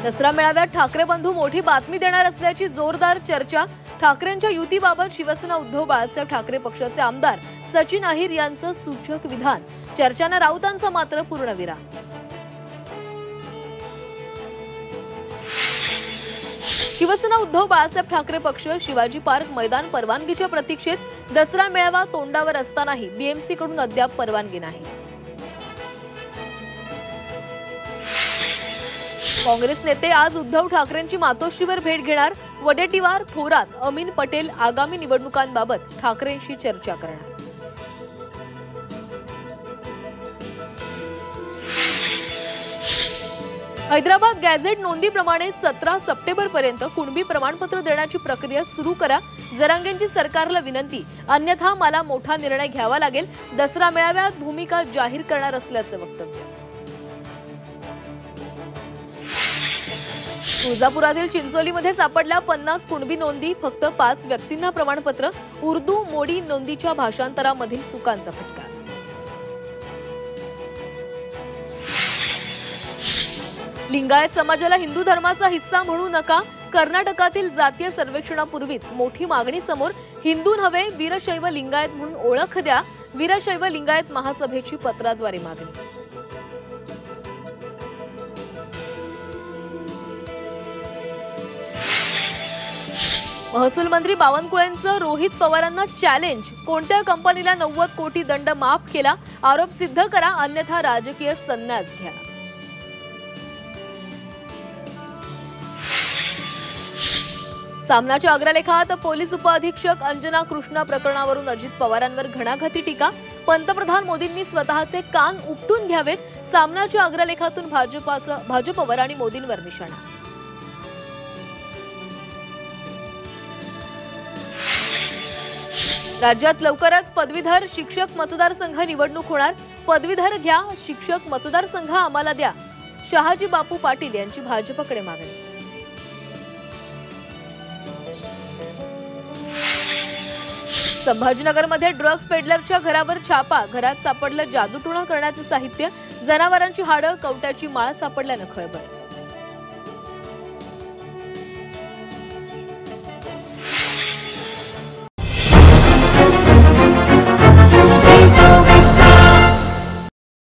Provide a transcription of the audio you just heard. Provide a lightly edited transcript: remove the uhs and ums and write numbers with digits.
दसरा मेळाव्यात ठाकरे बंधू मोठी बातमी देणार असल्याची जोरदार चर्चा। ठाकरेंच्या युतीबाबत शिवसेना उद्धव बाळासाहेब ठाकरे पक्षाचे आमदार सचिन अहिर यांचं सूचक विधान। चर्चांना राऊतांचा मात्र पूर्णविराम। शिवसेना उद्धव बाळासाहेब ठाकरे पक्ष शिवाजी पार्क मैदान परवानगीच्या प्रतीक्षेत। दसरा मेळावा तोंडावर असतानाही बीएमसी कडून अद्याप परवानगी नाही। काँग्रेस नेते आज उद्धव ठाकरेंची मातोश्रीवर भेट घेणार। वडेट्टीवार, थोरात, अमीन पटेल आगामी निवडणुकांबाबत ठाकरेंशी चर्चा करणार। हैदराबाद गॅझेट नोंदीप्रमाणे 17 सप्टेंबरपर्यंत कुणबी प्रमाणपत्र देण्याची प्रक्रिया सुरू करा। जरांगेंची सरकारला विनंती, अन्यथा मला मोठा निर्णय घ्यावा लागेल। दसरा मेळाव्यात भूमिका जाहीर करणार असल्याचं वक्तव्य। तुळजापुरातील चिंचोलीमध्ये सापडल्या 50 कुणबी नोंदी, फक्त 5 व्यक्तींना प्रमाणपत्र। उर्दू मोडी नोंदीच्या भाषांतरामधील चुकांचा फटका। लिंगायत समाजाला हिंदू धर्माचा हिस्सा म्हणू नका। कर्नाटकातील जातीय सर्वेक्षणापूर्वीच मोठी मागणी समोर। हिंदू नव्हे वीरशैव लिंगायत म्हणून ओळख द्या। वीरशैव लिंगायत महासभेची पत्राद्वारे मागणी। महसूल मंत्री बावनकुळेंचं रोहित पवारांना चॅलेंज। कोणत्या कंपनीला 90 कोटी दंड माफ केला? आरोप सिद्ध करा, अन्यथा राजकीय संन्यास घ्या। सामनाच्या अग्रलेखात पोलीस उपअधीक्षक अंजना कृष्णा प्रकरणावरून अजित पवारांवर घणाघाती टीका। पंतप्रधान मोदींनी स्वतःचे कान उपटून घ्यावेत। सामनाच्या अग्रलेखातून भाजपवर आणि मोदींवर निशाणा। राज्यात लवकरच पदवीधर शिक्षक मतदारसंघ निवडणूक होणार। पदवीधर घ्या, शिक्षक मतदारसंघ आम्हाला द्या। शहाजी बापू पाटील यांची भाजपकडे मागणी। संभाजीनगरमध्ये ड्रग्ज पेडलरच्या घरावर छापा। घरात सापडलं जादूटोणा करण्याचं साहित्य। जनावरांची हाडं, कवट्याची माळ सापडल्यानं खळबळ।